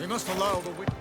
must allow the witness.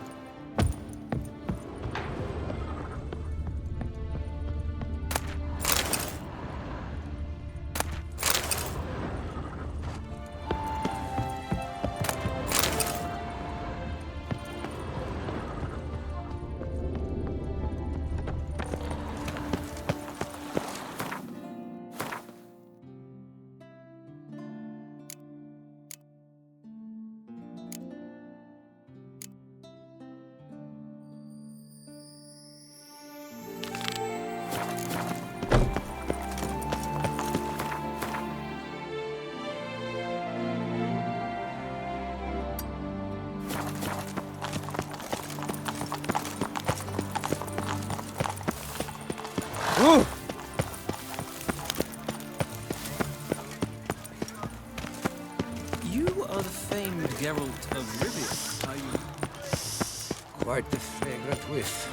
You are the famed Geralt of Rivia, are you? Quite the fragrant whiff.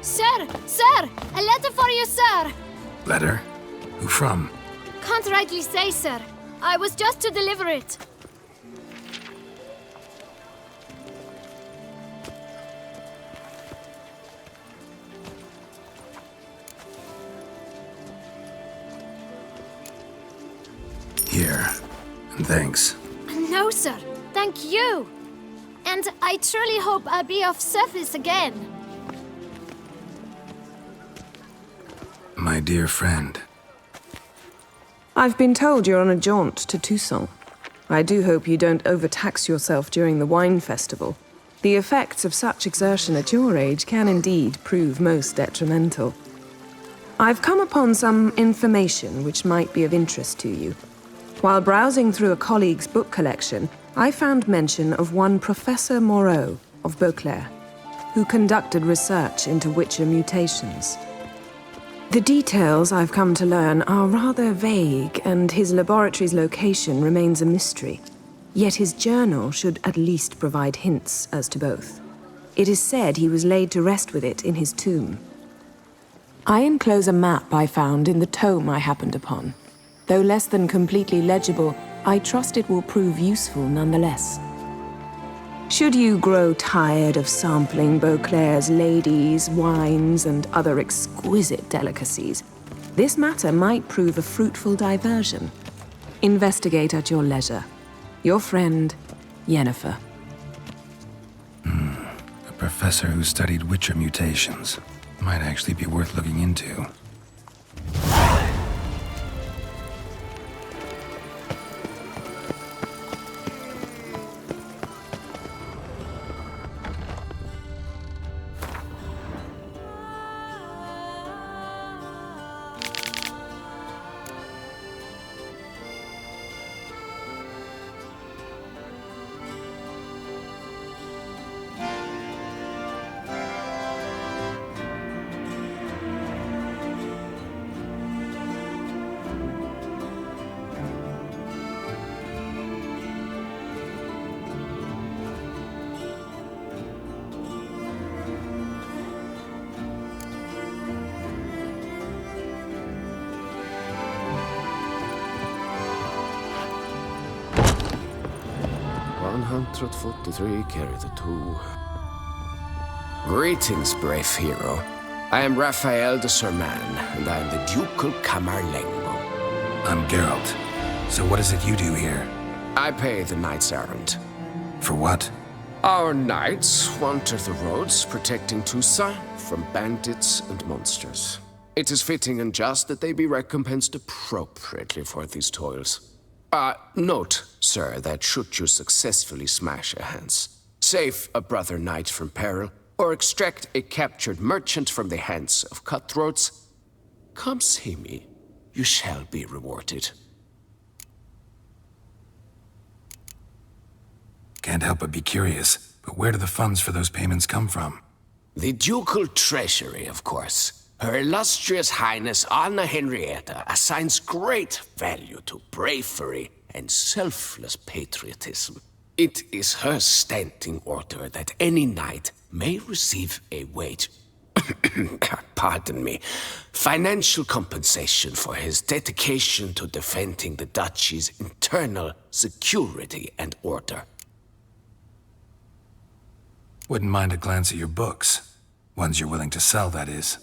Sir! Sir! A letter for you, sir! Letter? Who from? Can't rightly say, sir. I was just to deliver it. Here. And thanks. No, sir. Thank you. And I truly hope I'll be of service again. My dear friend. I've been told you're on a jaunt to Toussaint. I do hope you don't overtax yourself during the wine festival. The effects of such exertion at your age can indeed prove most detrimental. I've come upon some information which might be of interest to you. While browsing through a colleague's book collection, I found mention of one Professor Moreau of Beauclair, who conducted research into Witcher mutations. The details I've come to learn are rather vague, and his laboratory's location remains a mystery. Yet his journal should at least provide hints as to both. It is said he was laid to rest with it in his tomb. I enclose a map I found in the tome I happened upon. Though less than completely legible, I trust it will prove useful nonetheless. Should you grow tired of sampling Beauclair's ladies, wines, and other exquisite delicacies, this matter might prove a fruitful diversion. Investigate at your leisure. Your friend, Yennefer. A professor who studied Witcher mutations. Might actually be worth looking into. Carry the two. Greetings, brave hero. I am Raphael de Serman, and I am the Ducal Camarlengo. I'm Geralt. So what is it you do here? I pay the knight's errand. For what? Our knights wander the roads, protecting Toussaint from bandits and monsters. It is fitting and just that they be recompensed appropriately for these toils. Note, sir, that should you successfully smash a Hans, save a brother knight from peril, or extract a captured merchant from the hands of cutthroats, come see me. You shall be rewarded. Can't help but be curious, but where do the funds for those payments come from? The ducal treasury, of course. Her illustrious Highness Anna Henrietta assigns great value to bravery and selfless patriotism. It is her standing order that any knight may receive a wage, pardon me, financial compensation for his dedication to defending the duchy's internal security and order. Wouldn't mind a glance at your books. Ones you're willing to sell, that is.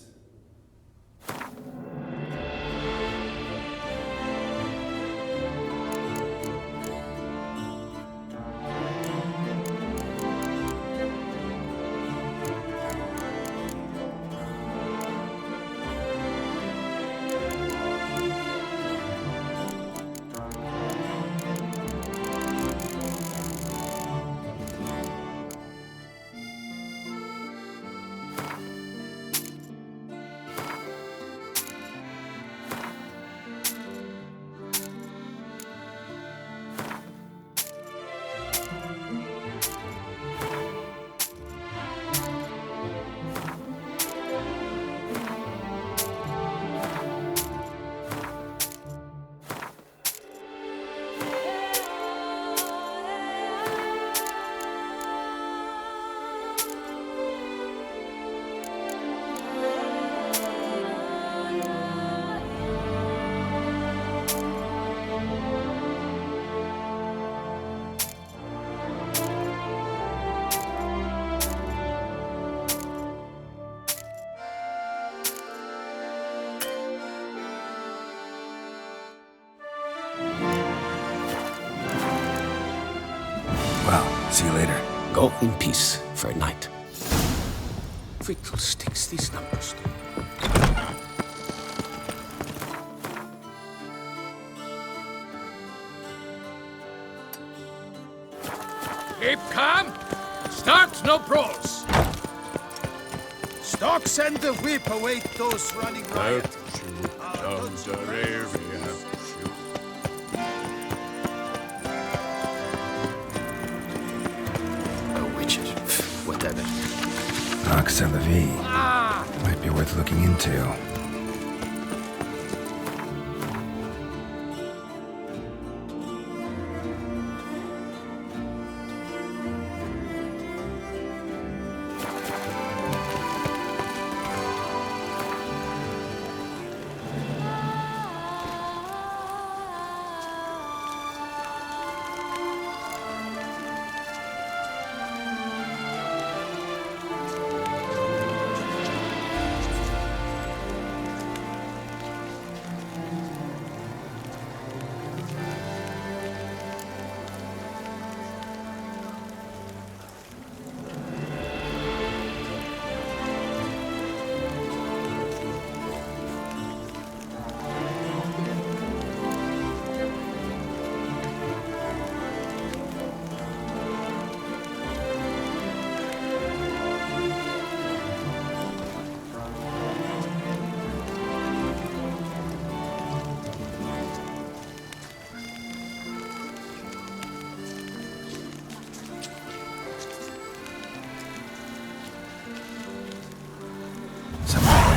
See you later. Go in peace for a night. Fiddlesticks, these numbers. Keep calm. Start no brawls. Stocks and the whip await those running riot. Whatever. Nox a la vie. Might be worth looking into.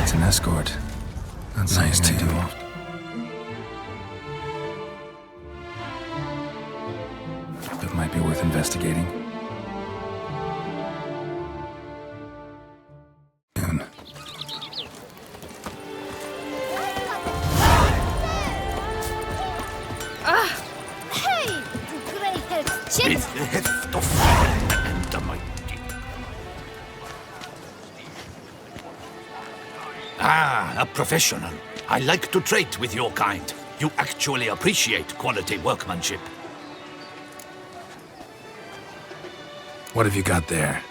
It's an escort. Not nice to do. It might be worth investigating. Soon. Hey, grey-haired chit! With the heft of fire and the mighty. Ah, a professional. I like to trade with your kind. You actually appreciate quality workmanship. What have you got there?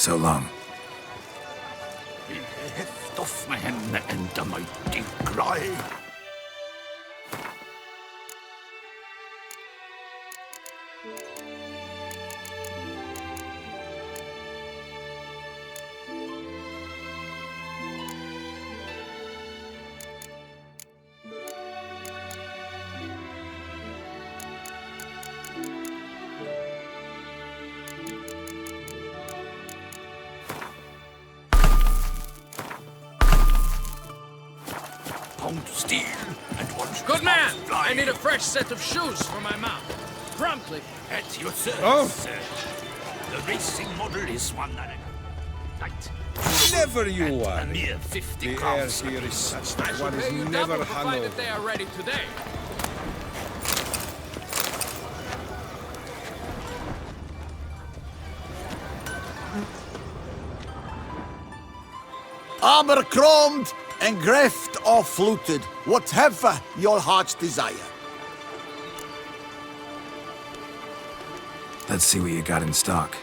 So long. Die heft auf my henne and the mighty cry. Steel and one Good man! fly. I need a fresh set of shoes for my mount. Promptly. At your service, Oh. sir. The racing model is one light. Never you And a worry. mere 50 The air crowns. here is such I that shall one is pay you never double provided hungover. they are ready today. Armor chromed and greft or fluted, whatever your heart's desire. Let's see what you got in stock.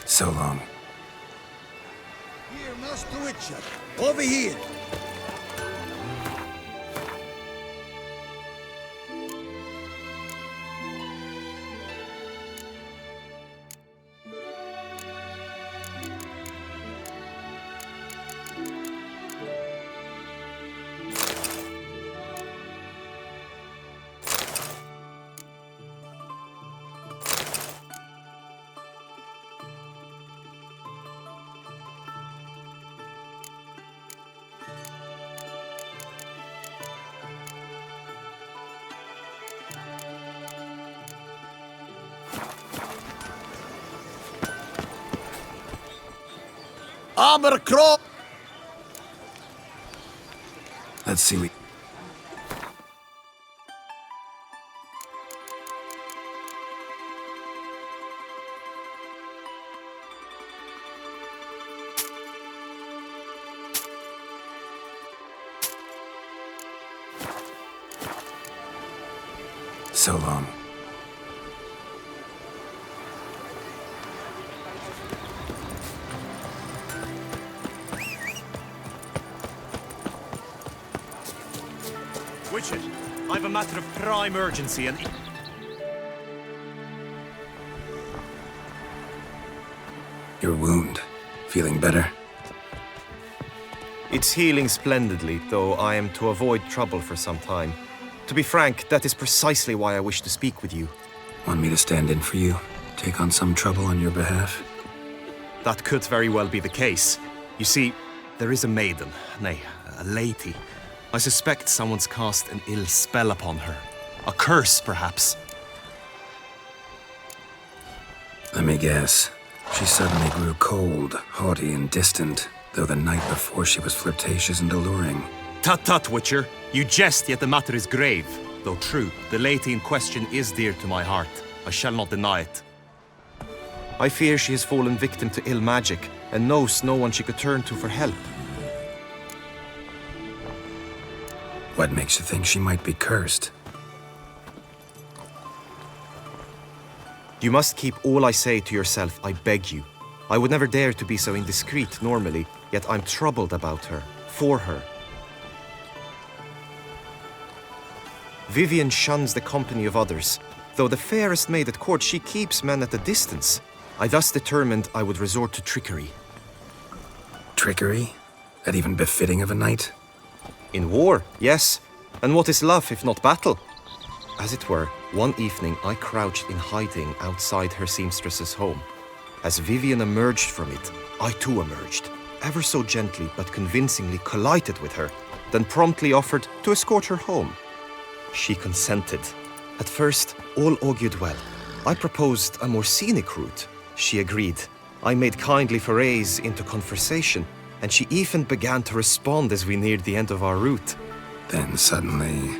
So long. Here, Master Witcher. Over here. Abercrombie! Let's see we... So long. Witcher, I've a matter of prime urgency and... Your wound. Feeling better? It's healing splendidly, though I am to avoid trouble for some time. To be frank, that is precisely why I wish to speak with you. Want me to stand in for you? Take on some trouble on your behalf? That could very well be the case. You see, there is a maiden, nay, a lady. I suspect someone's cast an ill spell upon her. A curse, perhaps. Let me guess. She suddenly grew cold, haughty, and distant, though the night before she was flirtatious and alluring. Tut tut, Witcher. You jest, yet the matter is grave. Though true, the lady in question is dear to my heart. I shall not deny it. I fear she has fallen victim to ill magic, and knows no one she could turn to for help. What makes you think she might be cursed? You must keep all I say to yourself, I beg you. I would never dare to be so indiscreet normally, yet I'm troubled about her, for her. Vivian shuns the company of others. Though the fairest maid at court, she keeps men at a distance. I thus determined I would resort to trickery. Trickery? That even befitting of a knight? In war, yes. And what is love if not battle? As it were, one evening I crouched in hiding outside her seamstress's home. As Vivian emerged from it, I too emerged. ever so gently but convincingly collided with her, then promptly offered to escort her home. She consented. At first, all augured well. I proposed a more scenic route. She agreed. I made kindly forays into conversation, and she even began to respond as we neared the end of our route. Then suddenly,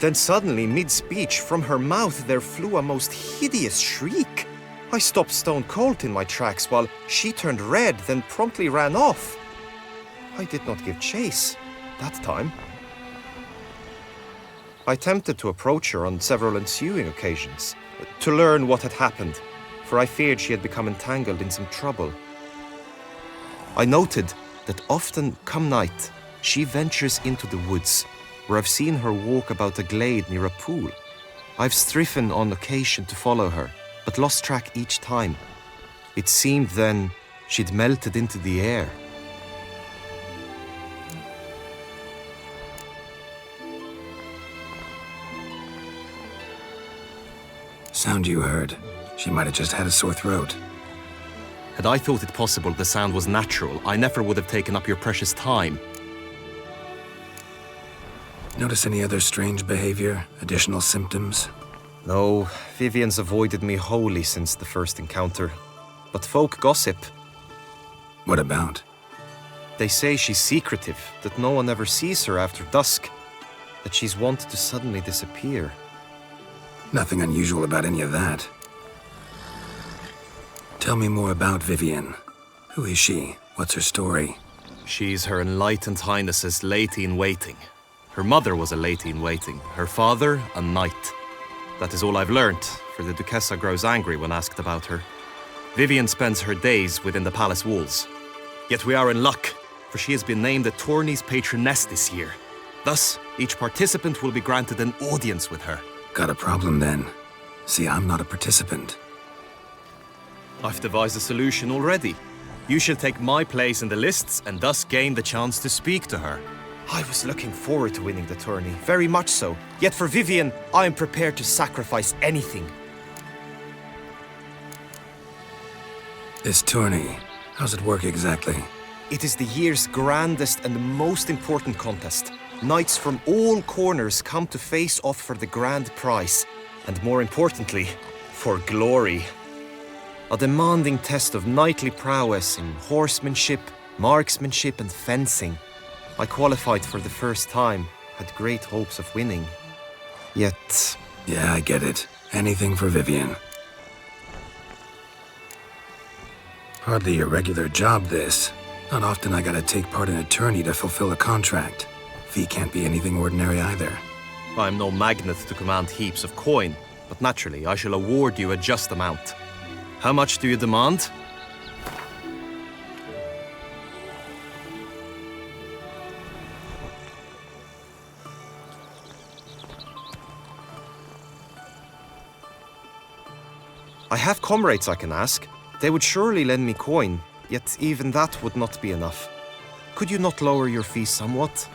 mid-speech, from her mouth there flew a most hideous shriek. I stopped stone cold in my tracks while she turned red, then promptly ran off. I did not give chase that time. I attempted to approach her on several ensuing occasions, to learn what had happened, for I feared she had become entangled in some trouble. I noted that often, come night, she ventures into the woods, where I've seen her walk about a glade near a pool. I've striven on occasion to follow her, but lost track each time. It seemed then she'd melted into the air. sound you heard. She might have just had a sore throat. Had I thought it possible the sound was natural, I never would have taken up your precious time. Notice any other strange behavior? Additional symptoms? No, Vivian's avoided me wholly since the first encounter. But folk gossip. What about? They say she's secretive, that no one ever sees her after dusk, that she's wont to suddenly disappear. Nothing unusual about any of that. Tell me more about Vivian. Who is she? What's her story? She's Her Enlightened Highness's lady-in-waiting. Her mother was a lady-in-waiting, her father a knight. That is all I've learnt, for the Duchessa grows angry when asked about her. Vivian spends her days within the palace walls. Yet we are in luck, for she has been named the tourney's patroness this year. Thus, each participant will be granted an audience with her. Got a problem then. See, I'm not a participant. I've devised a solution already. You shall take my place in the lists and thus gain the chance to speak to her. I was looking forward to winning the tourney, very much so. Yet for Vivian, I am prepared to sacrifice anything. This tourney, how's it work exactly? It is the year's grandest and most important contest. Knights from all corners come to face off for the grand prize, and more importantly, for glory. A demanding test of knightly prowess in horsemanship, marksmanship, and fencing. I qualified for the first time, had great hopes of winning. Yet... Yeah, I get it. Anything for Vivian. Hardly a regular job, this. Not often I gotta take part in a tourney to fulfill a contract. Fee can't be anything ordinary either. I'm no magnet to command heaps of coin, but naturally I shall award you a just amount. How much do you demand? I have comrades I can ask. They would surely lend me coin, yet even that would not be enough. Could you not lower your fee somewhat?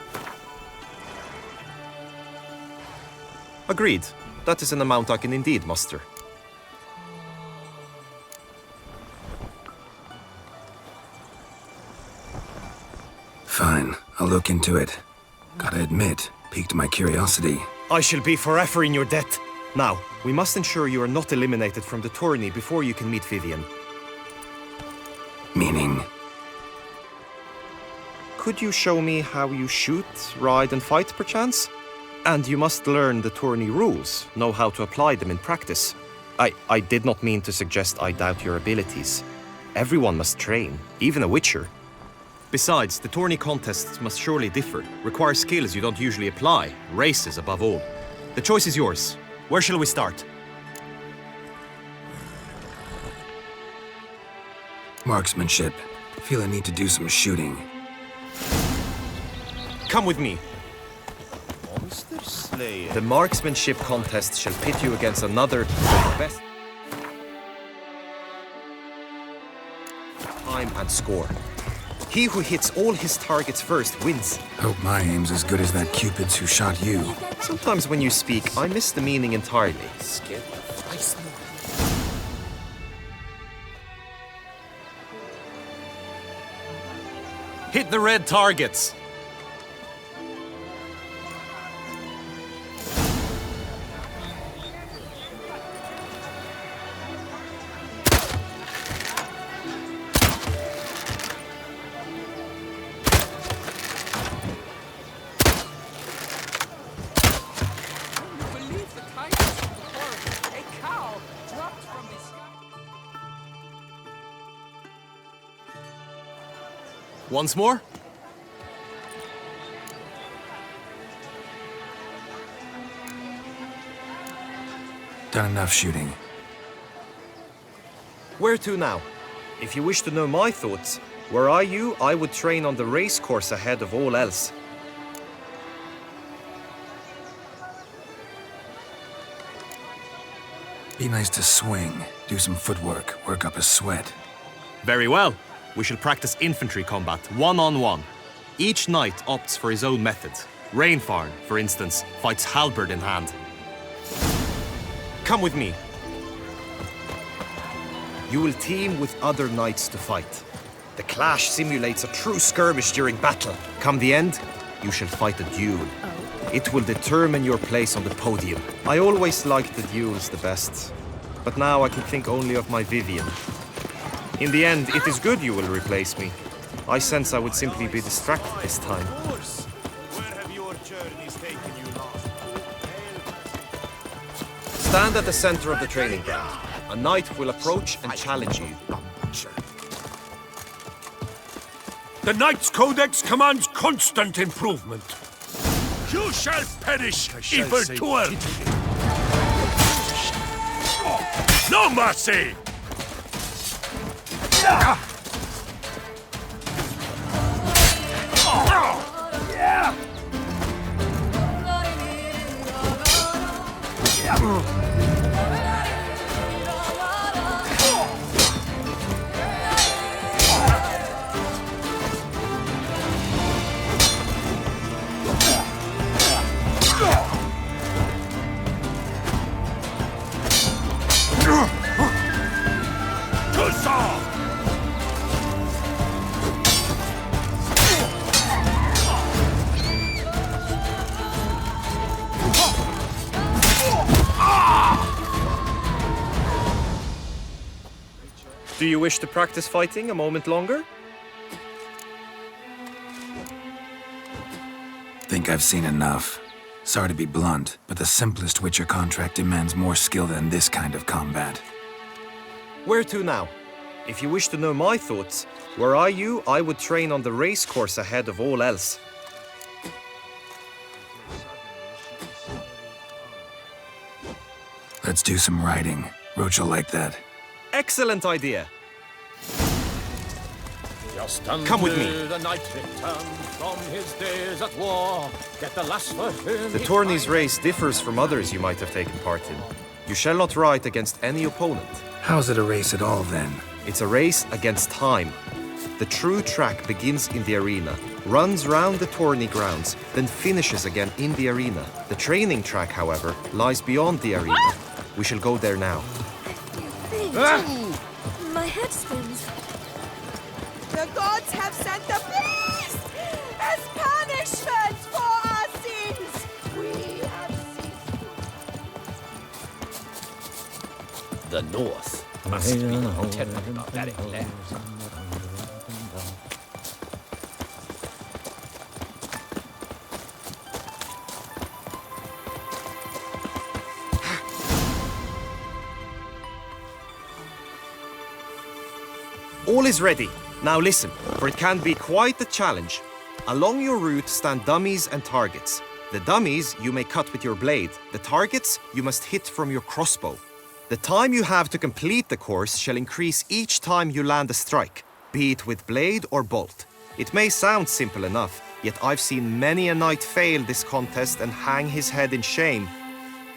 Agreed. That is an amount I can indeed muster. Fine, I'll look into it. Gotta admit, piqued my curiosity. I shall be forever in your debt. Now, we must ensure you are not eliminated from the tourney before you can meet Vivian. Meaning? Could you show me how you shoot, ride, and fight, perchance? And you must learn the tourney rules, know how to apply them in practice. I did not mean to suggest I doubt your abilities. Everyone must train, even a witcher. Besides, the tourney contests must surely differ, require skills you don't usually apply, races above all. The choice is yours. Where shall we start? Marksmanship. Feel I need to do some shooting. Come with me. Monster Slayer. The marksmanship contest shall pit you against another of the best. Time and score. He who hits all his targets first wins. Hope my aim's as good as that Cupid's who shot you. Sometimes when you speak, I miss the meaning entirely. Hit the red targets! Once more? Done enough shooting. Where to now? If you wish to know my thoughts, were I you, I would train on the race course ahead of all else. Be nice to swing, do some footwork, work up a sweat. Very well. We shall practice infantry combat, one-on-one. Each knight opts for his own method. Rainfarn, for instance, fights halberd in hand. Come with me. You will team with other knights to fight. The clash simulates a true skirmish during battle. Come the end, you shall fight a duel. It will determine your place on the podium. I always liked the duels the best, but now I can think only of my Vivian. In the end, it is good you will replace me. I sense I would simply be distracted this time. Stand at the center of the training ground. A knight will approach and challenge you. The Knight's Codex commands constant improvement. You shall perish, evil doer! No mercy! Do you wish to practice fighting a moment longer? Think I've seen enough. Sorry to be blunt, but the simplest Witcher contract demands more skill than this kind of combat. Where to now? If you wish to know my thoughts, were I you, I would train on the race course ahead of all else. Let's do some riding. Roach will like that. Excellent idea. Come with me. The knight returned from his days at war. Get the lass for him. The tourney's race differs from others you might have taken part in. You shall not ride against any opponent. How's it a race at all, then? It's a race against time. The true track begins in the arena, runs round the tourney grounds, then finishes again in the arena. The training track, however, lies beyond the arena. We shall go there now. My head spins. The gods have sent the beast as punishment for our sins. We have ceased. The North must be terribly barbaric land. All is ready. Now listen, for it can be quite a challenge. Along your route stand dummies and targets. The dummies you may cut with your blade. The targets you must hit from your crossbow. The time you have to complete the course shall increase each time you land a strike, be it with blade or bolt. It may sound simple enough, yet I've seen many a knight fail this contest and hang his head in shame.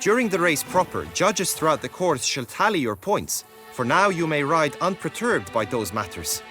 During the race proper, judges throughout the course shall tally your points. For now you may ride unperturbed by those matters.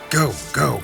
Go, go.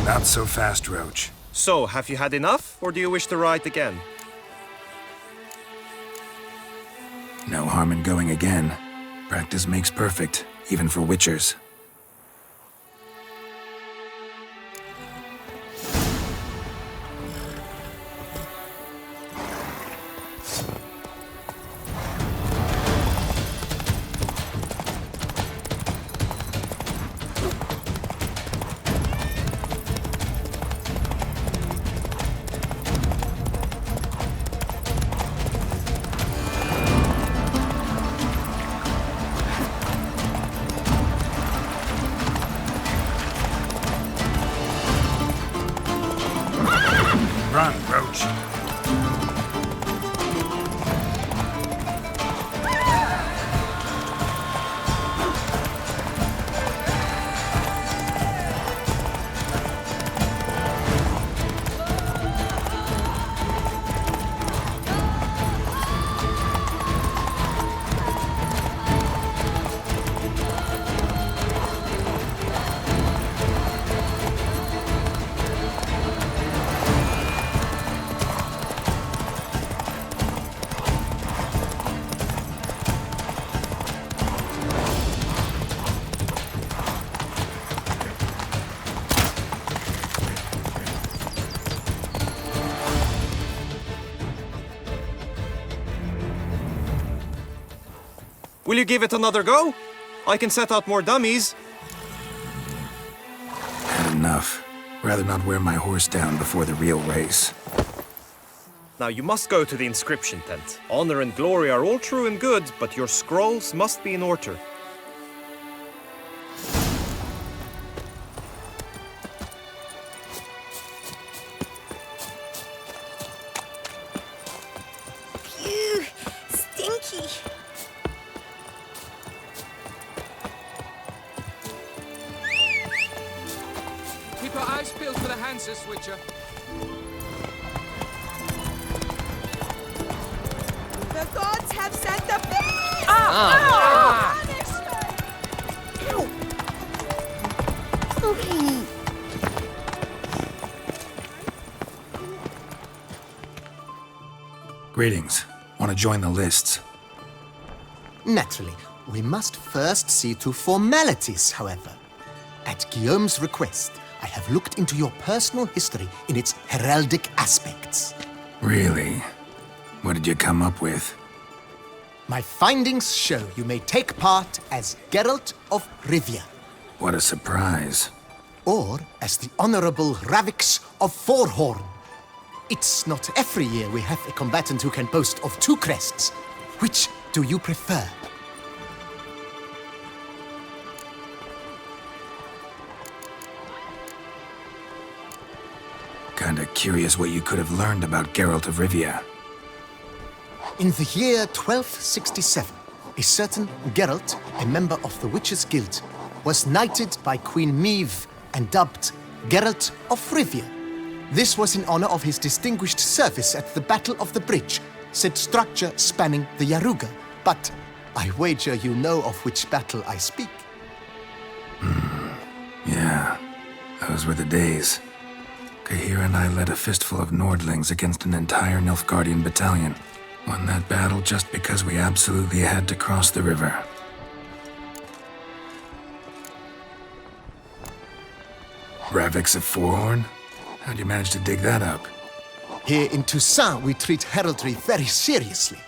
Not so fast, Roach. So, have you had enough, or do you wish to ride again? No harm in going again. Practice makes perfect, even for witchers. Run, Roach. Will you give it another go? I can set out more dummies. Had enough. Rather not wear my horse down before the real race. Now you must go to the inscription tent. Honor and glory are all true and good, but your scrolls must be in order. Phew, stinky. Keep your eyes peeled for the Hansa switcher. The gods have sent the beast! Greetings. Want to join the lists? Naturally, we must first see to formalities, however. At Guillaume's request, I have looked into your personal history in its heraldic aspects. Really? What did you come up with? My findings show you may take part as Geralt of Rivia, What a surprise. or as the Honorable Ravix of Forhorn. It's not every year we have a combatant who can boast of 2 crests. Which do you prefer? Kinda curious what you could have learned about Geralt of Rivia. In the year 1267, a certain Geralt, a member of the Witches' Guild, was knighted by Queen Meve and dubbed Geralt of Rivia. This was in honor of his distinguished service at the Battle of the Bridge, said structure spanning the Yaruga. But I wager you know of which battle I speak. Yeah, those were the days. Kahir and I led a fistful of Nordlings against an entire Nilfgaardian battalion. Won that battle just because we absolutely had to cross the river. Ravix of Forehorn? How'd you manage to dig that up? Here in Toussaint, we treat heraldry very seriously.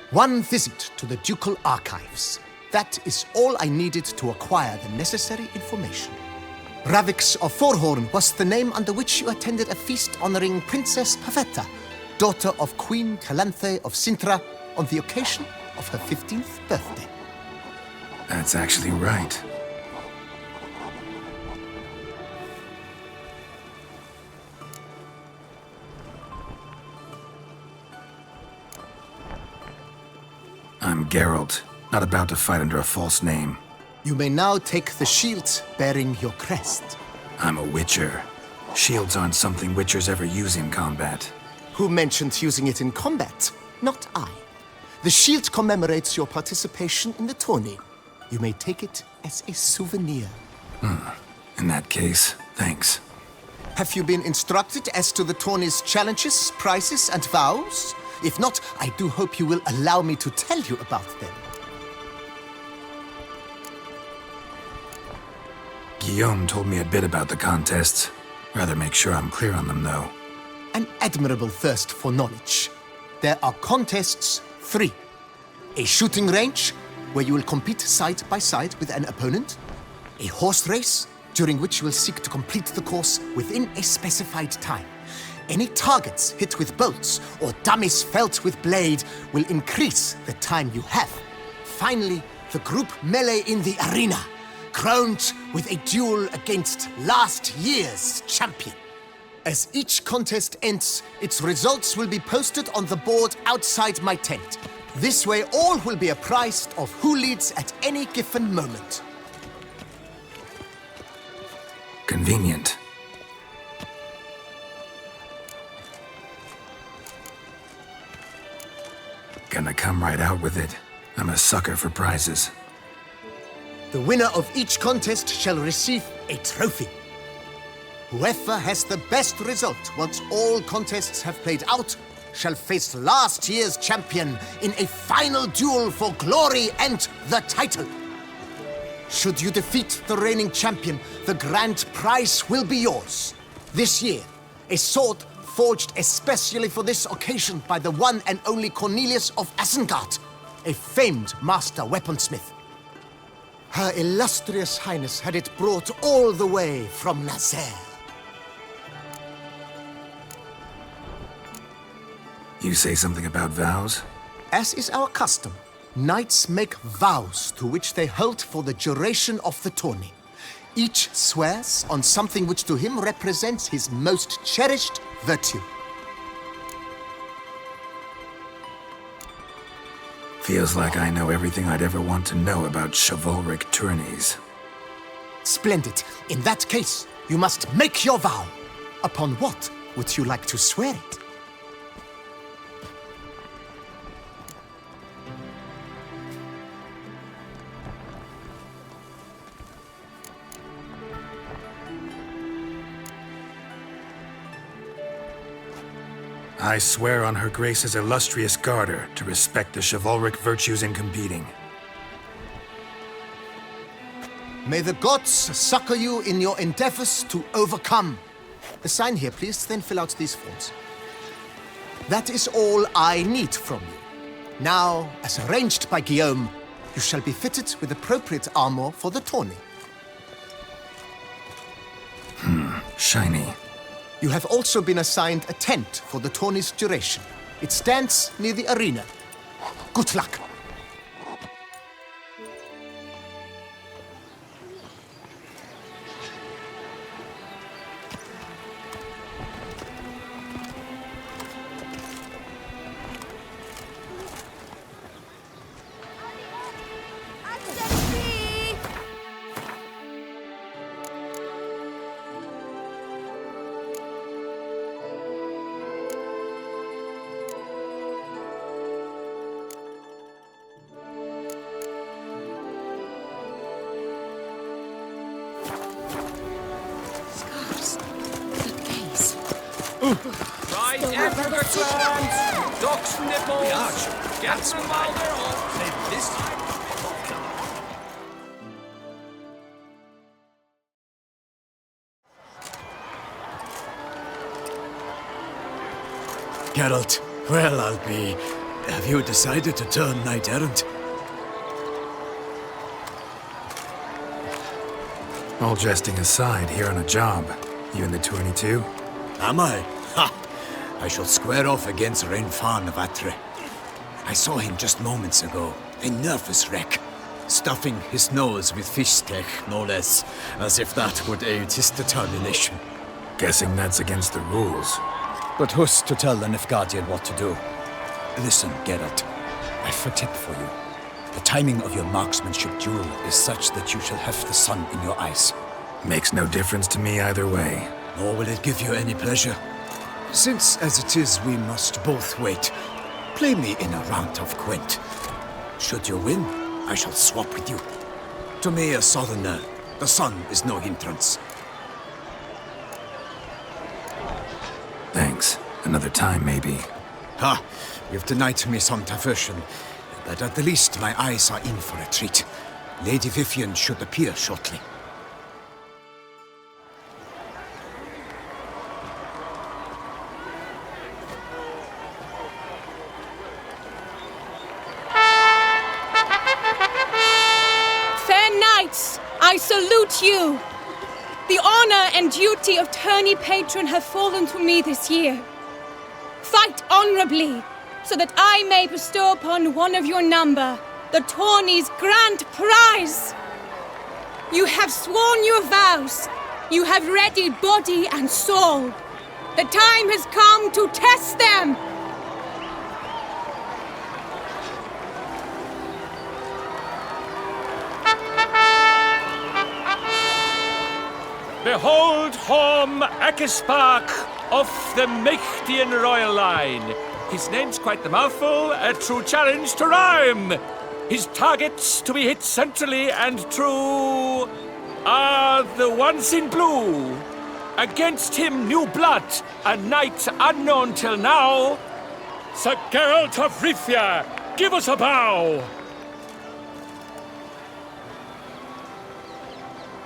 One visit to the ducal archives. That is all I needed to acquire the necessary information. Ravix of Forehorn was the name under which you attended a feast honoring Princess Pavetta, daughter of Queen Calanthe of Sintra, on the occasion of her 15th birthday. That's actually right. I'm Geralt, not about to fight under a false name. You may now take the shield bearing your crest. I'm a Witcher. Shields aren't something Witchers ever use in combat. Who mentioned using it in combat? Not I. The shield commemorates your participation in the tourney. You may take it as a souvenir. In that case, thanks. Have you been instructed as to the tourney's challenges, prizes, and vows? If not, I do hope you will allow me to tell you about them. Guillaume told me a bit about the contests. Rather make sure I'm clear on them, though. An admirable thirst for knowledge. There are contests 3. A shooting range, where you will compete side by side with an opponent. A horse race, during which you will seek to complete the course within a specified time. Any targets hit with bolts or dummies felt with blade will increase the time you have. Finally, the group melee in the arena, crowned with a duel against last year's champion. As each contest ends, its results will be posted on the board outside my tent. This way, all will be apprised of who leads at any given moment. Convenient. Gonna come right out with it. I'm a sucker for prizes. The winner of each contest shall receive a trophy. Whoever has the best result once all contests have played out shall face last year's champion in a final duel for glory and the title. Should you defeat the reigning champion, the grand prize will be yours. This year, a sword forged especially for this occasion by the one and only Cornelius of Isengard, a famed master weaponsmith. Her illustrious highness had it brought all the way from Nazaire. You say something about vows? As is our custom, knights make vows to which they hold for the duration of the tourney. Each swears on something which to him represents his most cherished virtue. Feels like I know everything I'd ever want to know about chivalric tourneys. Splendid. In that case, you must make your vow. Upon what would you like to swear it? I swear on Her Grace's illustrious garter to respect the chivalric virtues in competing. May the gods succor you in your endeavors to overcome. Sign here, please, then fill out these forms. That is all I need from you. Now, as arranged by Guillaume, you shall be fitted with appropriate armor for the tourney. Shiny. You have also been assigned a tent for the tourney's duration. It stands near the arena. Good luck. Right after the clans! Ducks nipples! Get them while they're hot! This time. Geralt, well, I'll be... Have you decided to turn knight-errant? All jesting aside, here on a job. You in the tourney too? Am I? Ha! I shall square off against Renfan of Atre. I saw him just moments ago. A nervous wreck. Stuffing his nose with fish steak, no less. As if that would aid his determination. Guessing that's against the rules. But who's to tell the Nilfgaardian what to do? Listen, Geralt. I've a tip for you. The timing of your marksmanship duel is such that you shall have the sun in your eyes. Makes no difference to me either way. Nor will it give you any pleasure. Since, as it is, we must both wait, play me in a round of Gwent. Should you win, I shall swap with you. To me, a southerner, the sun is no hindrance. Thanks. Another time, maybe. Ha! You've denied me some diversion, but at the least my eyes are in for a treat. Lady Vivian should appear shortly. Fair knights, I salute you! The honor and duty of tourney patron have fallen to me this year. Fight honorably, so that I may bestow upon one of your number the tourney's grand prize. You have sworn your vows. You have readied body and soul. The time has come to test them. Behold Horm Akespark of the Mechtian royal line. His name's quite the mouthful, a true challenge to rhyme. His targets to be hit centrally and true are the ones in blue. Against him new blood, a knight unknown till now. Sir Geralt of Rivia, give us a bow.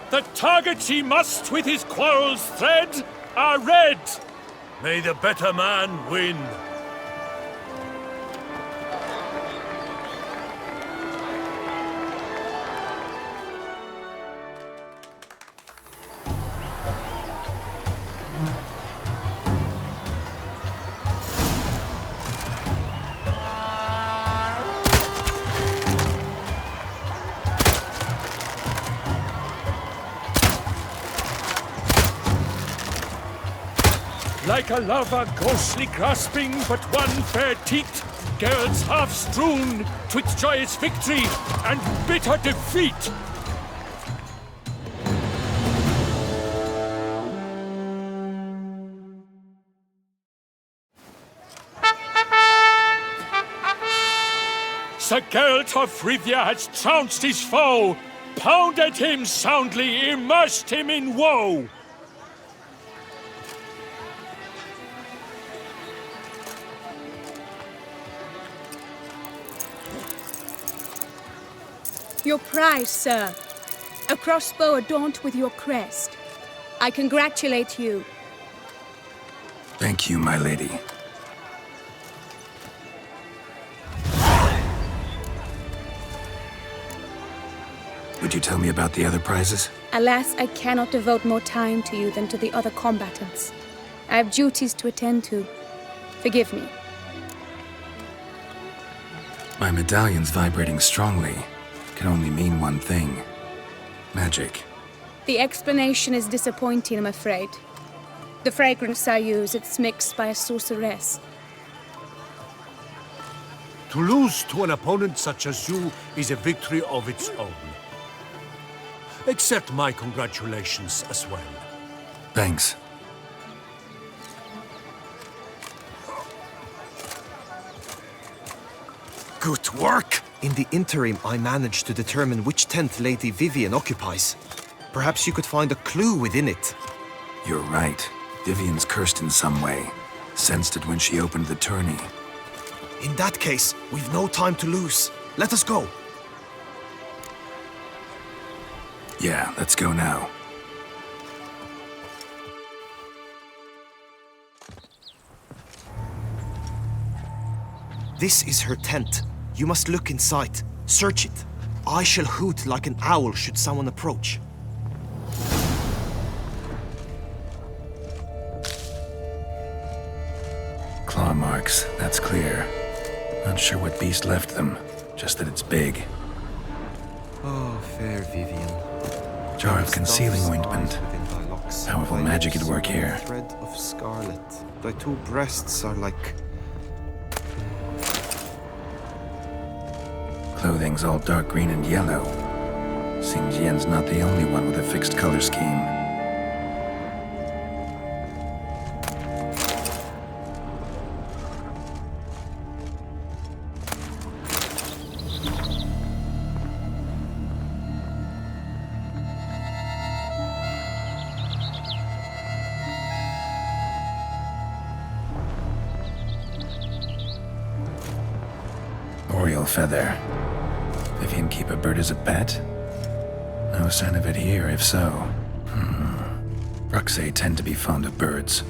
The targets he must with his quarrels thread are red. May the better man win. Like a lover ghostly grasping but one fair teat, Geralt's half strewn twixt joyous victory and bitter defeat. Sir Geralt of Rivia has trounced his foe, pounded him soundly, immersed him in woe. Your prize, sir. A crossbow adorned with your crest. I congratulate you. Thank you, my lady. Would you tell me about the other prizes? Alas, I cannot devote more time to you than to the other combatants. I have duties to attend to. Forgive me. My medallion's vibrating strongly. Can only mean one thing. Magic. The explanation is disappointing, I'm afraid. The fragrance I use, it's mixed by a sorceress. To lose to an opponent such as you is a victory of its own. Accept my congratulations as well. Thanks. Good work! In the interim, I managed to determine which tent Lady Vivian occupies. Perhaps you could find a clue within it. You're right. Vivian's cursed in some way. Sensed it when she opened the tourney. In that case, we've no time to lose. Let us go. Yeah, let's go now. This is her tent. You must look inside. Search it. I shall hoot like an owl should someone approach. Claw marks, that's clear. Not sure what beast left them, just that it's big. Oh, fair Vivian. Jar of concealing ointment. Powerful magic at work here. Thread of scarlet. Thy two breasts are like... Clothing's all dark green and yellow. Seems Yen's not the only one with a fixed color scheme. Oriole feather. Vivian keep a bird as a pet? No sign of it here, if so. Ruxay tend to be fond of birds.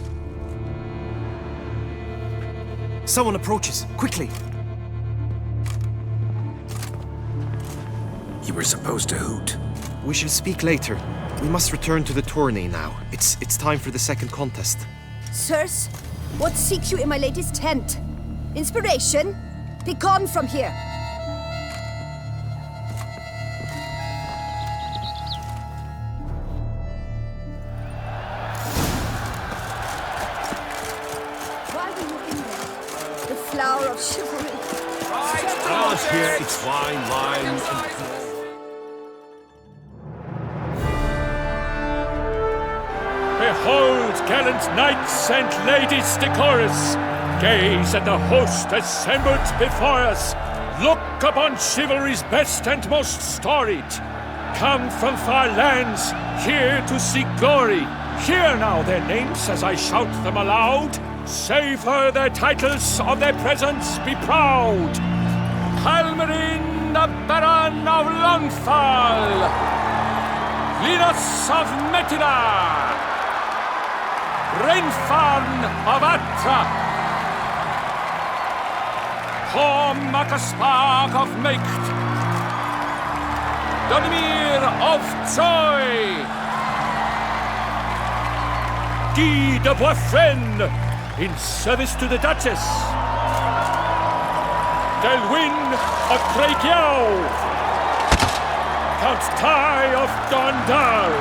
Someone approaches, quickly! You were supposed to hoot. We shall speak later. We must return to the tourney now. It's time for the second contest. Sirs, what seeks you in my lady's tent? Inspiration? Be gone from here! Why were you in there? The flower of chivalry. Ours here, it's wine, and... Behold, gallant knights and ladies decorous! Gaze at the host assembled before us! Look upon chivalry's best and most storied! Come from far lands, here to seek glory! Hear now their names as I shout them aloud! Savor their titles, of their presence be proud! Halmarin, the Baron of Longfall! Linus of Metina! Renfarn of Atra! Horm Akaspark of Meicht! Donimir of Troy! Guy de Boisfren, in service to the Duchess! Delwyn of Craigyow! Count Tai of Dondal!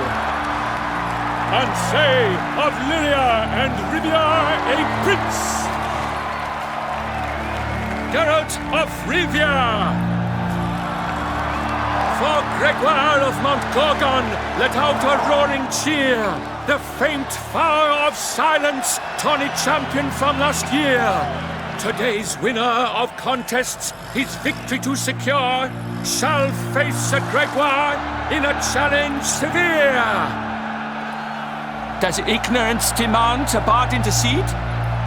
Ansay of Lyria and Rivia a prince! Geralt of Rivia! For Gregoire of Mount Gorgon, let out a roaring cheer! The famed Flower of Silence, tourney champion from last year! Today's winner of contests, his victory to secure, shall face a Gregoire in a challenge severe! Does ignorance demand a bard intercede?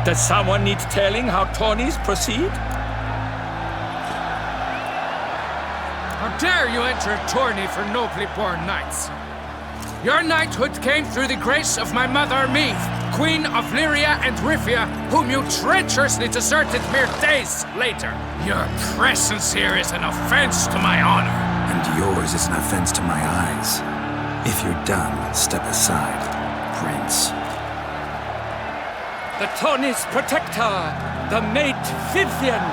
Does someone need telling how tourneys proceed? How dare you enter a tourney for nobly born knights? Your knighthood came through the grace of my mother Meve, Queen of Lyria and Rivia, whom you treacherously deserted mere days later. Your presence here is an offense to my honor. And yours is an offense to my eyes. If you're done, step aside, Prince. The tourney's protector, the maid Vivian.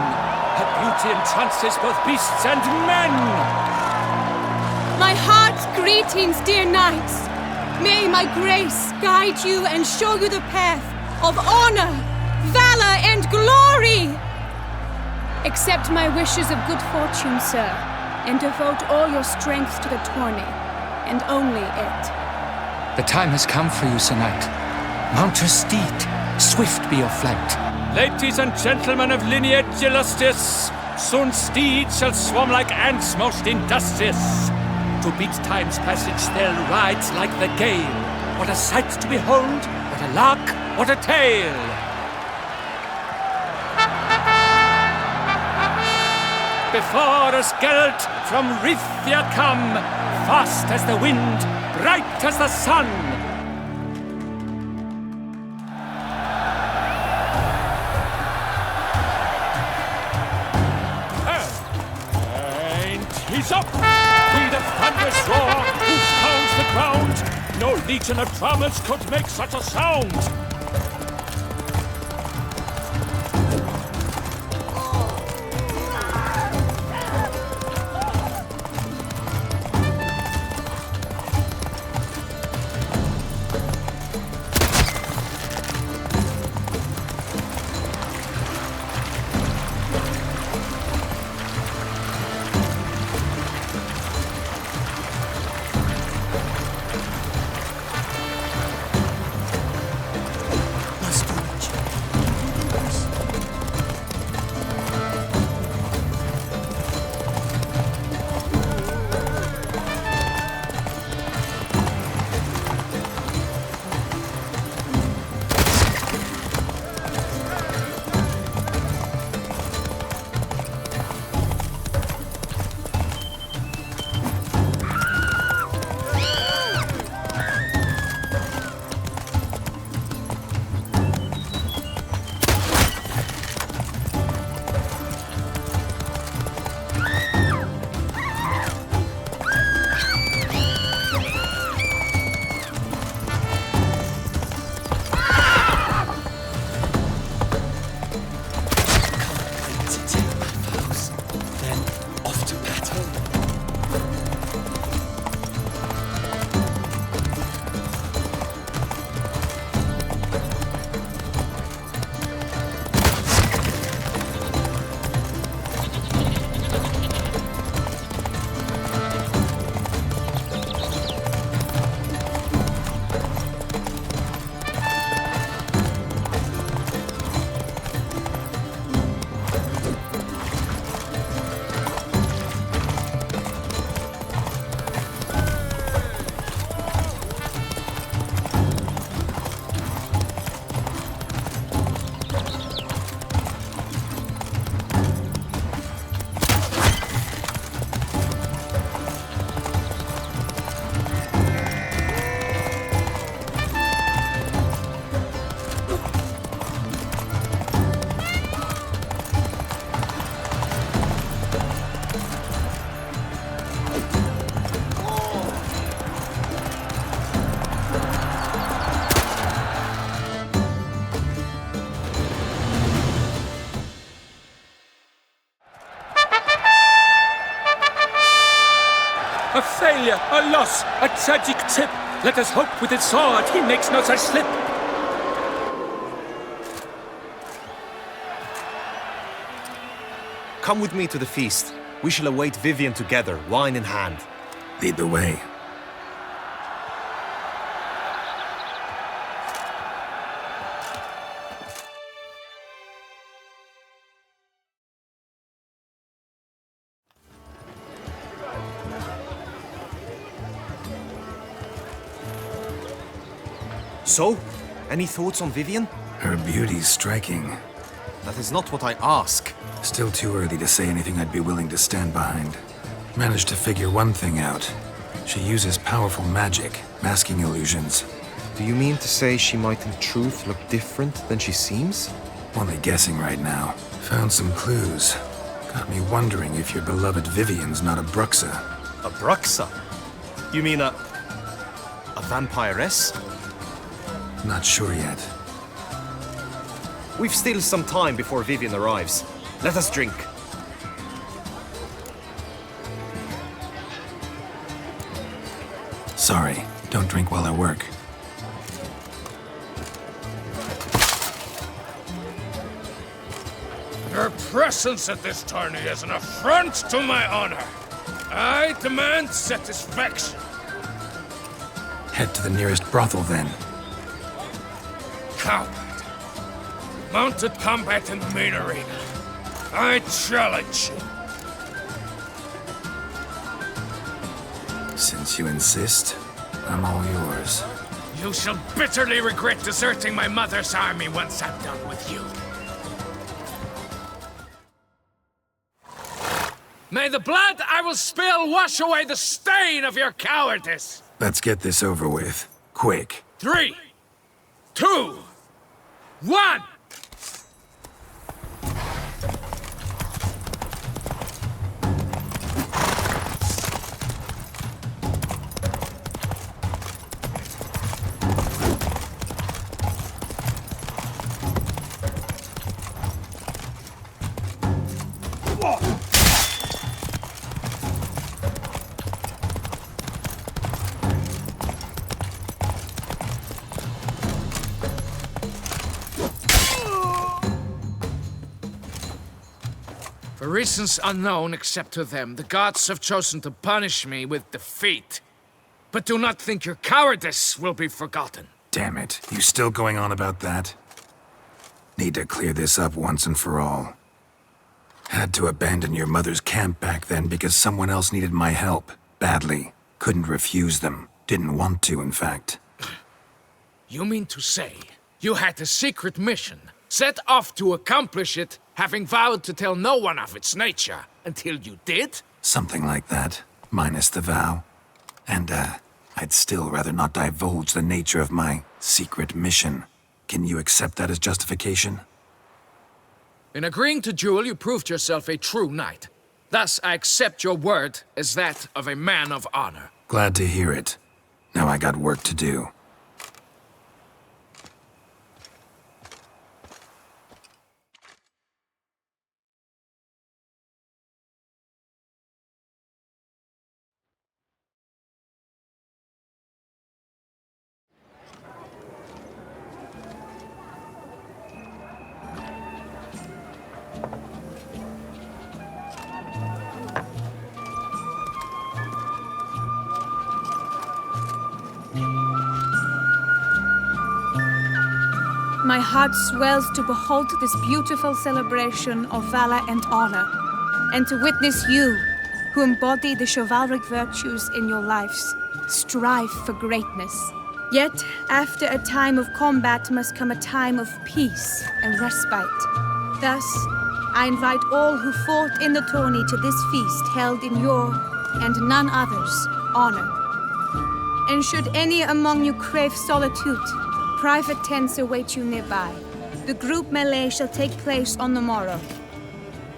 Her beauty entrances both beasts and men. My heart's greetings, dear knights. May my grace guide you and show you the path of honor, valor, and glory. Accept my wishes of good fortune, sir, and devote all your strength to the tourney, and only it. The time has come for you, Sir Knight. Mount your steed. Swift be your flight. Ladies and gentlemen of lineage illustrious, soon steeds shall swarm like ants most industrious. To beat time's passage they'll ride like the gale. What a sight to behold, what a lark, what a tale! Before us Geralt from Rivia come, fast as the wind, bright as the sun. And he's up! With a thunderous roar, who pounds the ground. No legion of drummers could make such a sound. A failure, a loss, a tragic tip. Let us hope with his sword he makes no such slip. Come with me to the feast. We shall await Vivian together, wine in hand. Lead the way. So, any thoughts on Vivian? Her beauty's striking. That is not what I ask. Still too early to say anything I'd be willing to stand behind. Managed to figure one thing out. She uses powerful magic, masking illusions. Do you mean to say she might in truth look different than she seems? Only guessing right now. Found some clues. Got me wondering if your beloved Vivian's not a Bruxa. A Bruxa? You mean a vampiress? Not sure yet. We've still some time before Vivian arrives. Let us drink. Sorry, don't drink while I work. Your presence at this tourney is an affront to my honor. I demand satisfaction. Head to the nearest brothel then. Coward. Mounted combat in the main arena. I challenge you. Since you insist, I'm all yours. You shall bitterly regret deserting my mother's army once I'm done with you. May the blood I will spill wash away the stain of your cowardice! Let's get this over with. Quick. 3, 2, 1! For reasons unknown except to them, the gods have chosen to punish me with defeat. But do not think your cowardice will be forgotten. Damn it. You still going on about that? Need to clear this up once and for all. Had to abandon your mother's camp back then because someone else needed my help. Badly. Couldn't refuse them. Didn't want to, in fact. You mean to say you had a secret mission, set off to accomplish it, having vowed to tell no one of its nature, until you did? Something like that. Minus the vow. And, I'd still rather not divulge the nature of my secret mission. Can you accept that as justification? In agreeing to duel, you proved yourself a true knight. Thus, I accept your word as that of a man of honor. Glad to hear it. Now I got work to do. My heart swells to behold this beautiful celebration of valor and honor, and to witness you, who embody the chivalric virtues in your lives, strive for greatness. Yet, after a time of combat must come a time of peace and respite. Thus, I invite all who fought in the tourney to this feast held in your, and none other's, honor. And should any among you crave solitude, private tents await you nearby. The group melee shall take place on the morrow.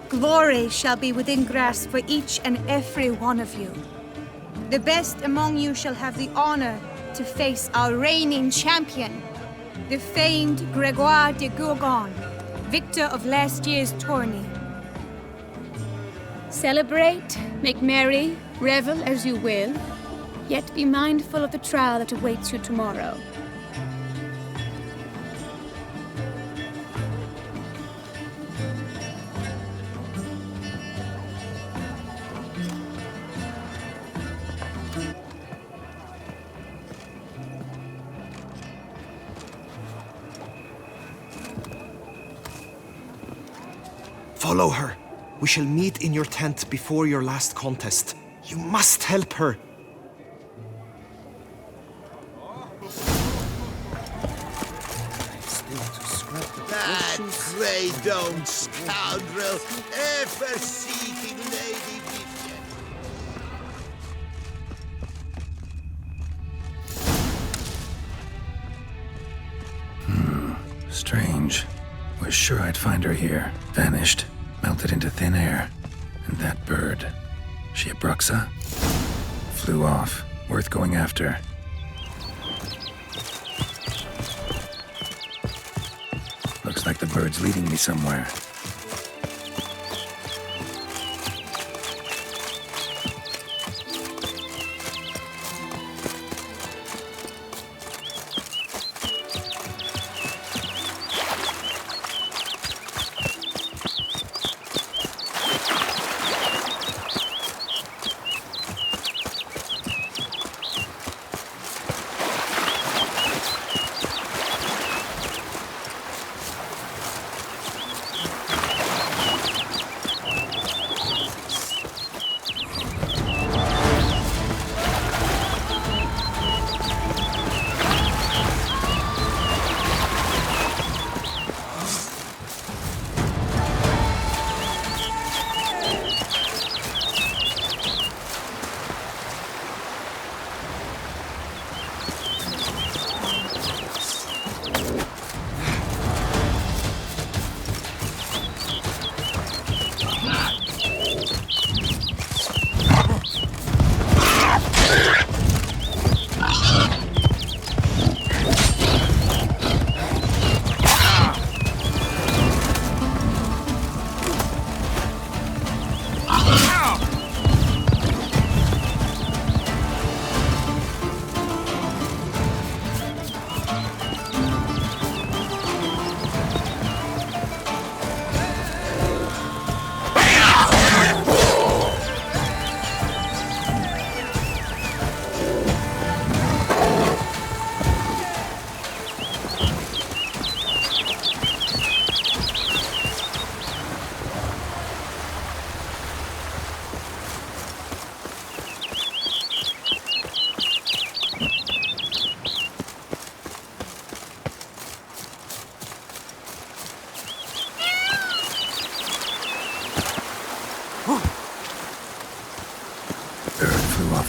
Glory shall be within grasp for each and every one of you. The best among you shall have the honor to face our reigning champion, the famed Gregoire de Gourgon, victor of last year's tourney. Celebrate, make merry, revel as you will, yet be mindful of the trial that awaits you tomorrow. Follow her. We shall meet in your tent before your last contest. You must help her. That grey-domed scoundrel, ever seeking Lady Vivian. Strange. Was sure I'd find her here. Vanished. Melted into thin air. And that bird. She a Bruxa? Flew off. Worth going after. Looks like the bird's leading me somewhere.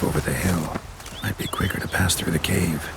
Over the hill. Might be quicker to pass through the cave.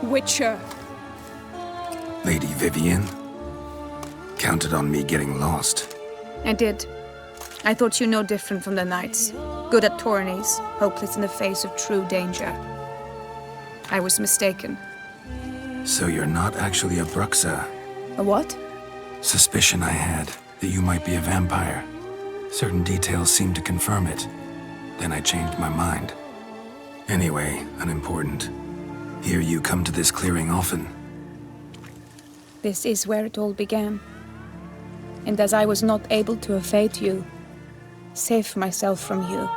Witcher. Lady Vivian? Counted on me getting lost. I did. I thought you no different from the knights. Good at tourneys, hopeless in the face of true danger. I was mistaken. So you're not actually a Bruxa? A what? Suspicion I had, that you might be a vampire. Certain details seemed to confirm it. Then I changed my mind. Anyway, unimportant. Hear you come to this clearing often. This is where it all began. And as I was not able to evade you, save myself from you,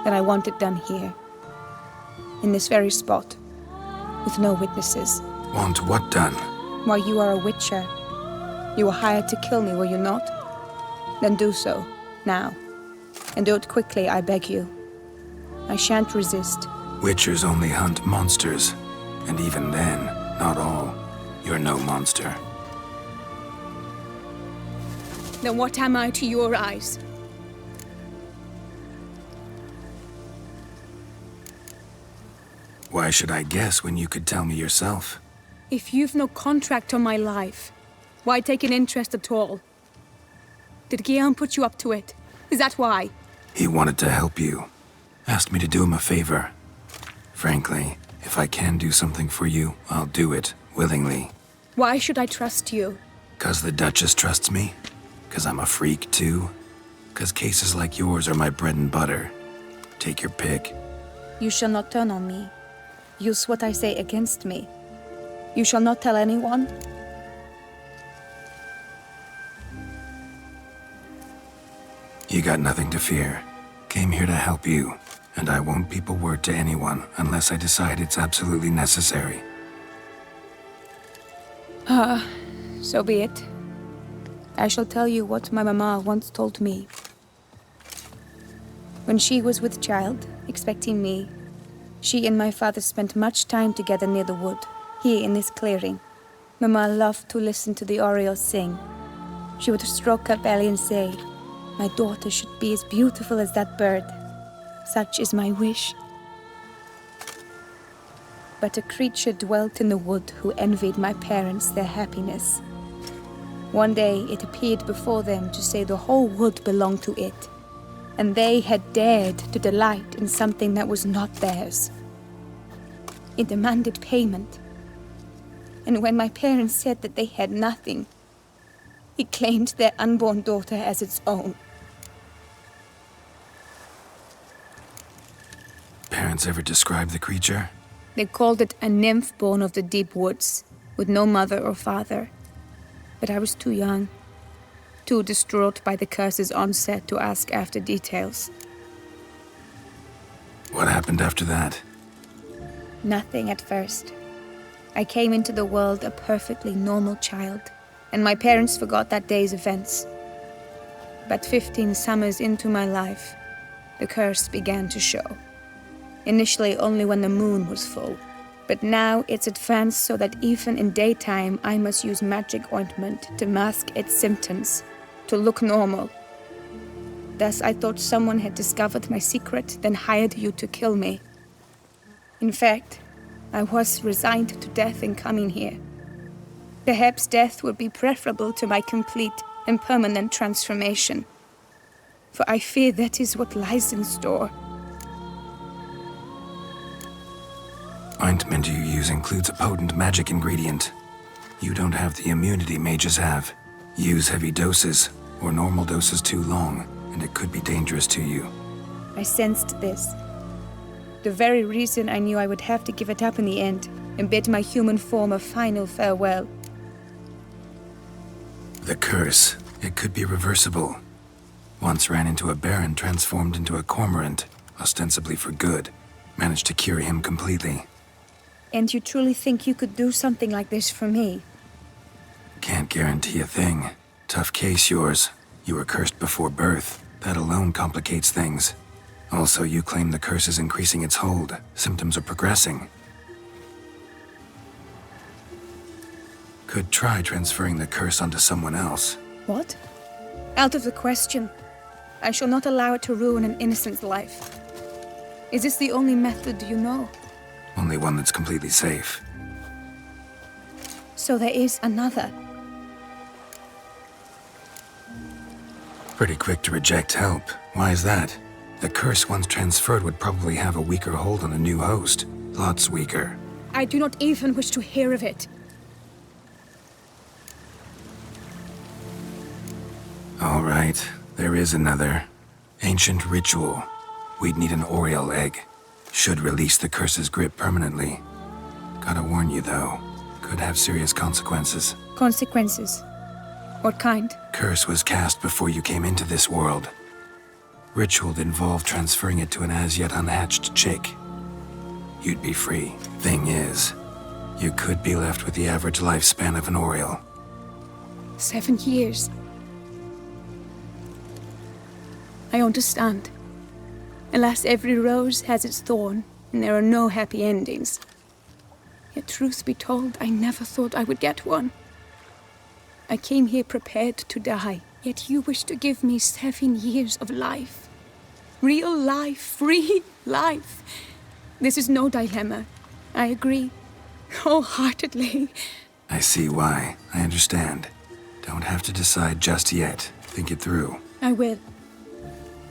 then I want it done here. In this very spot. With no witnesses. Want what done? Why, you are a witcher. You were hired to kill me, were you not? Then do so, now. And do it quickly, I beg you. I shan't resist. Witchers only hunt monsters. And even then, not all. You're no monster. Then what am I to your eyes? Why should I guess when you could tell me yourself? If you've no contract on my life, why take an interest at all? Did Guillaume put you up to it? Is that why? He wanted to help you. Asked me to do him a favor. Frankly, if I can do something for you, I'll do it, willingly. Why should I trust you? 'Cause the Duchess trusts me? 'Cause I'm a freak, too? 'Cause cases like yours are my bread and butter? Take your pick. You shall not turn on me. Use what I say against me. You shall not tell anyone? You got nothing to fear. Came here to help you, and I won't peep a word to anyone unless I decide it's absolutely necessary. So be it. I shall tell you what my mama once told me. When she was with child, expecting me, she and my father spent much time together near the wood, here in this clearing. Mama loved to listen to the orioles sing. She would stroke her belly and say, "My daughter should be as beautiful as that bird. Such is my wish." But a creature dwelt in the wood who envied my parents their happiness. One day it appeared before them to say the whole wood belonged to it, and they had dared to delight in something that was not theirs. It demanded payment. And when my parents said that they had nothing, He claimed their unborn daughter as its own. Parents ever describe the creature? They called it a nymph born of the deep woods, with no mother or father. But I was too young, too distraught by the curse's onset to ask after details. What happened after that? Nothing at first. I came into the world a perfectly normal child, and my parents forgot that day's events. But 15 summers into my life, the curse began to show. Initially only when the moon was full, but now it's advanced so that even in daytime I must use magic ointment to mask its symptoms, to look normal. Thus I thought someone had discovered my secret, then hired you to kill me. In fact, I was resigned to death in coming here. Perhaps death would be preferable to my complete and permanent transformation, for I fear that is what lies in store. Ointment you use includes a potent magic ingredient. You don't have the immunity mages have. Use heavy doses, or normal doses too long, and it could be dangerous to you. I sensed this. The very reason I knew I would have to give it up in the end, and bid my human form a final farewell. The curse, it could be reversible. Once ran into a baron transformed into a cormorant, ostensibly for good. Managed to cure him completely. And you truly think you could do something like this for me? Can't guarantee a thing. Tough case, yours. You were cursed before birth. That alone complicates things. Also, you claim the curse is increasing its hold. Symptoms are progressing. Could try transferring the curse onto someone else. What? Out of the question. I shall not allow it to ruin an innocent's life. Is this the only method you know? Only one that's completely safe. So there is another. Pretty quick to reject help. Why is that? The curse once transferred would probably have a weaker hold on a new host. Lots weaker. I do not even wish to hear of it. All right, there is another. Ancient ritual. We'd need an Oriole egg. Should release the curse's grip permanently. Gotta warn you though, could have serious consequences. Consequences? What kind? Curse was cast before you came into this world. Ritual involved transferring it to an as-yet unhatched chick. You'd be free. Thing is, you could be left with the average lifespan of an Oriole. 7 years. I understand. Alas, every rose has its thorn, and there are no happy endings. Yet truth be told, I never thought I would get one. I came here prepared to die, yet you wish to give me 7 years of life. Real life, free life. This is no dilemma. I agree, wholeheartedly. I see why. I understand. Don't have to decide just yet. Think it through. I will.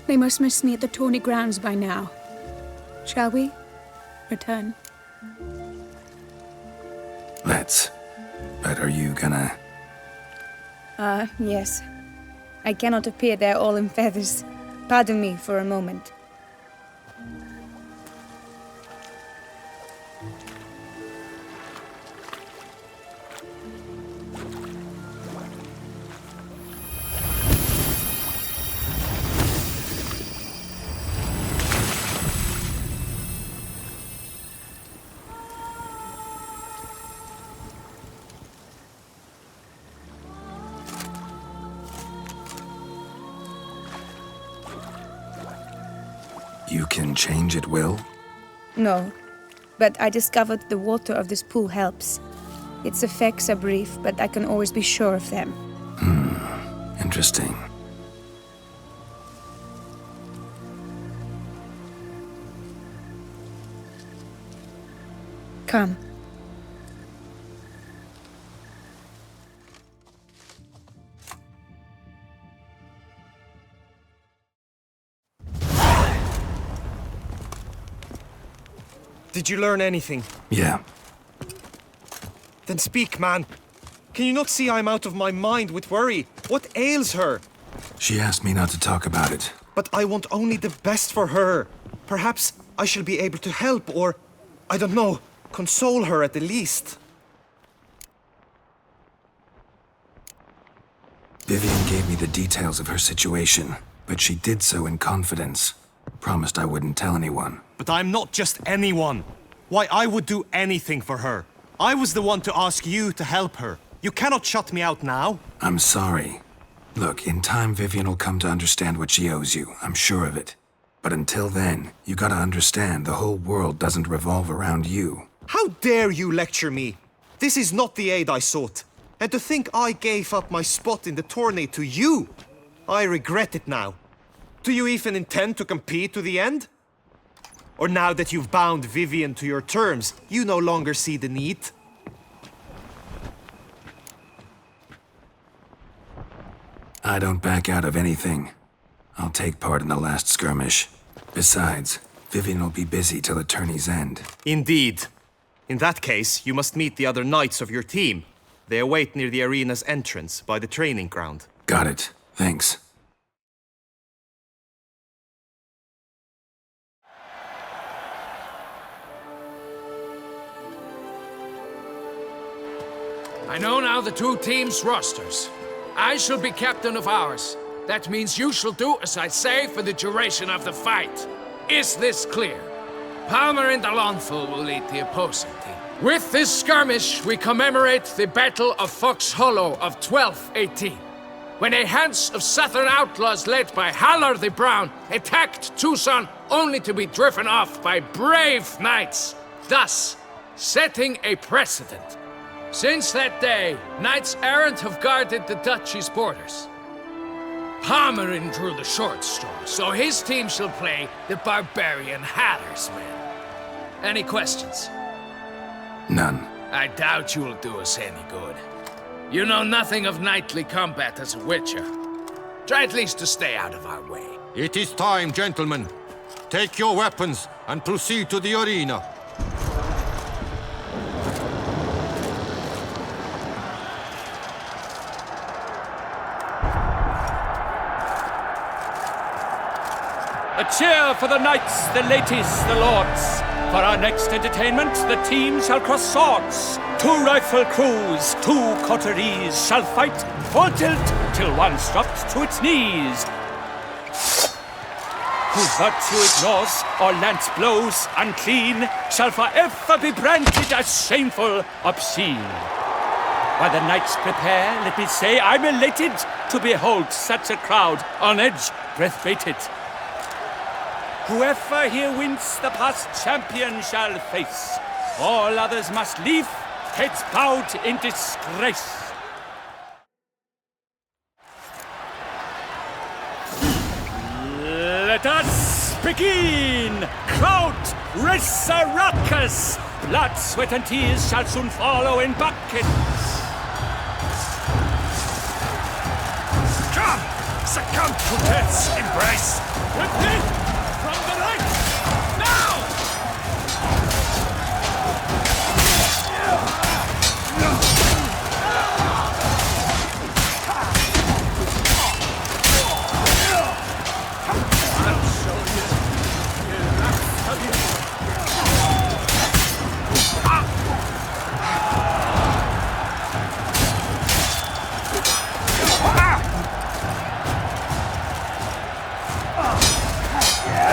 They must miss me at the tourney grounds by now. Shall we return? Let's. But are you gonna... Yes. I cannot appear there all in feathers. Pardon me for a moment. You can change at will? No, but I discovered the water of this pool helps. Its effects are brief, but I can always be sure of them. Interesting. Come. Did you learn anything? Yeah. Then speak, man. Can you not see I'm out of my mind with worry? What ails her? She asked me not to talk about it. But I want only the best for her. Perhaps I shall be able to help or, I don't know, console her at the least. Vivian gave me the details of her situation, but she did so in confidence. Promised I wouldn't tell anyone. But I'm not just anyone. Why, I would do anything for her. I was the one to ask you to help her. You cannot shut me out now. I'm sorry. Look, in time Vivian will come to understand what she owes you. I'm sure of it. But until then, you gotta understand the whole world doesn't revolve around you. How dare you lecture me? This is not the aid I sought. And to think I gave up my spot in the tourney to you. I regret it now. Do you even intend to compete to the end? Or now that you've bound Vivian to your terms, you no longer see the need? I don't back out of anything. I'll take part in the last skirmish. Besides, Vivian will be busy till the tourney's end. Indeed. In that case, you must meet the other knights of your team. They await near the arena's entrance, by the training ground. Got it. Thanks. I know now the two teams' rosters. I shall be captain of ours. That means you shall do as I say for the duration of the fight. Is this clear? Palmer and Alonful will lead the opposing team. With this skirmish, we commemorate the Battle of Fox Hollow of 1218, when a Hans of Southern outlaws led by Halar the Brown attacked Tucson only to be driven off by brave knights, thus setting a precedent. Since that day, knights-errant have guarded the duchy's borders. Palmerin drew the short straw, so his team shall play the barbarian Hatter's men. Any questions? None. I doubt you will do us any good. You know nothing of knightly combat as a witcher. Try at least to stay out of our way. It is time, gentlemen. Take your weapons and proceed to the arena. A cheer for the knights, the ladies, the lords. For our next entertainment, the teams shall cross swords. 2 rifle crews, 2 coteries shall fight full tilt till one's dropped to its knees. Who virtue ignores or lance blows unclean shall forever be branded as shameful, obscene. While the knights prepare, let me say I'm elated to behold such a crowd on edge, breath-baited. Whoever here wins the past champion shall face. All others must leave, heads bowed in disgrace. Let us begin! Crowd, race a ruckus! Blood, sweat, and tears shall soon follow in buckets. Come! Succumb to death's embrace! With me! From the right! Now! I'll show you.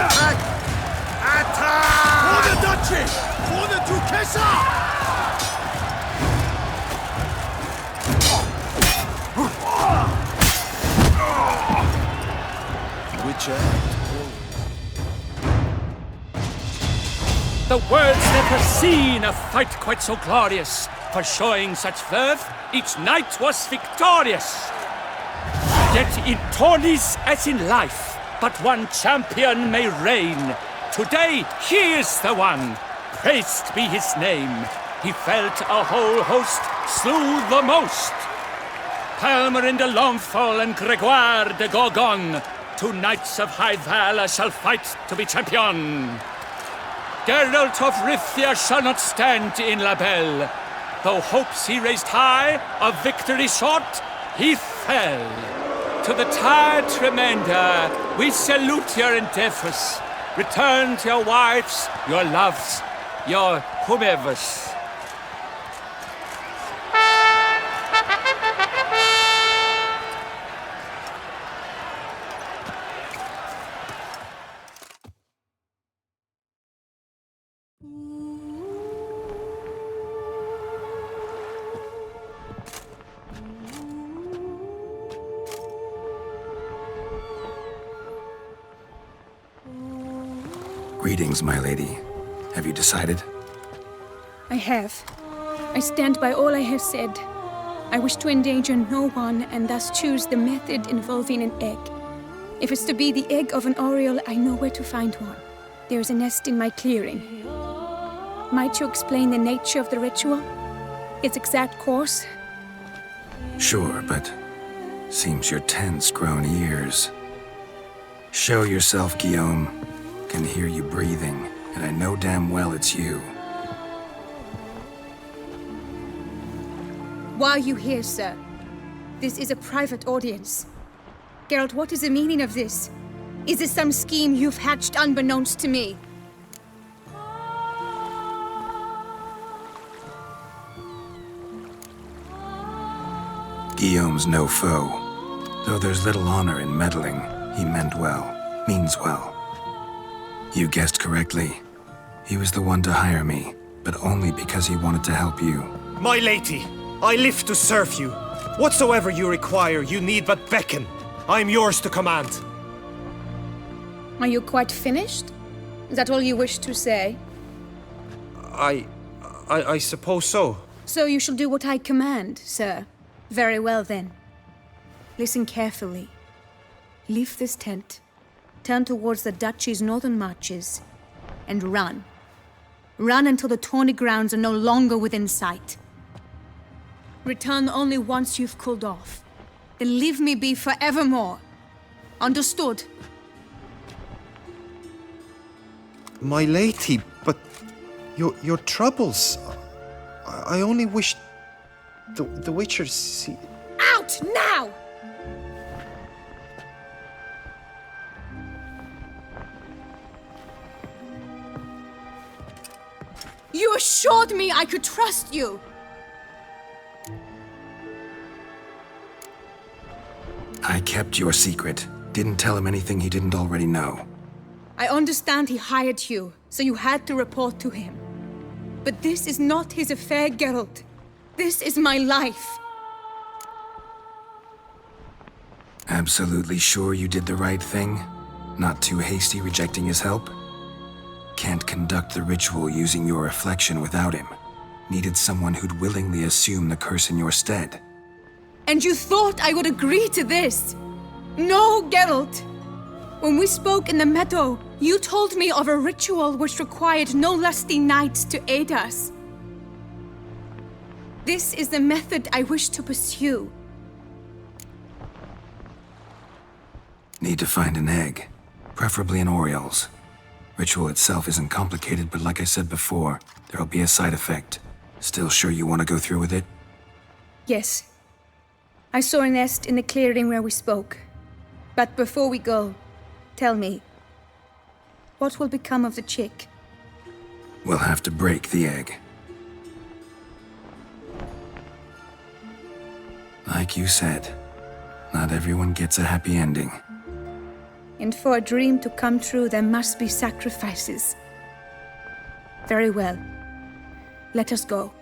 Attack! Attack! For the Duchy! For the Duchessa! The world's never seen a fight quite so glorious. For showing such verve, each knight was victorious. Yet in tourneys as in life, but one champion may reign. Today, he is the one. Praised be his name. He felt a whole host, slew the most. Palmerin de Longfall and Gregoire de Gorgon, 2 knights of high valor shall fight to be champion. Geralt of Rivia shall not stand in La Belle. Though hopes he raised high, of victory sought, he fell. To the tired remainder, we salute your endeavors. Return to your wives, your loves, your whomevers. Greetings, my lady. Have you decided? I have. I stand by all I have said. I wish to endanger no one and thus choose the method involving an egg. If it's to be the egg of an oriole, I know where to find one. There is a nest in my clearing. Might you explain the nature of the ritual? Its exact course? Sure, but seems your tent's grown ears. Show yourself, Guillaume. Can hear you breathing, and I know damn well it's you. Why are you here, sir? This is a private audience. Geralt, what is the meaning of this? Is this some scheme you've hatched unbeknownst to me? Guillaume's no foe. Though there's little honor in meddling, he meant well, means well. You guessed correctly. He was the one to hire me, but only because he wanted to help you. My lady, I live to serve you. Whatsoever you require, you need but beckon. I am yours to command. Are you quite finished? Is that all you wish to say? I suppose so. So you shall do what I command, sir. Very well, then. Listen carefully. Leave this tent. Turn towards the duchy's northern marches, and run. Run until the tawny grounds are no longer within sight. Return only once you've cooled off. Then leave me be forevermore. Understood? My lady, but your troubles. I only wish the Witcher see. Out now! You assured me I could trust you! I kept your secret. Didn't tell him anything he didn't already know. I understand he hired you, so you had to report to him. But this is not his affair, Geralt. This is my life. Absolutely sure you did the right thing? Not too hasty rejecting his help? Can't conduct the ritual using your reflection without him. Needed someone who'd willingly assume the curse in your stead. And you thought I would agree to this? No, Geralt! When we spoke in the meadow, you told me of a ritual which required no lusty knights to aid us. This is the method I wish to pursue. Need to find an egg, preferably an oriole's. Ritual itself isn't complicated, but like I said before, there'll be a side effect. Still sure you want to go through with it? Yes. I saw a nest in the clearing where we spoke. But before we go, tell me, what will become of the chick? We'll have to break the egg. Like you said, not everyone gets a happy ending. And for a dream to come true, there must be sacrifices. Very well. Let us go.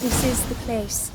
This is the place.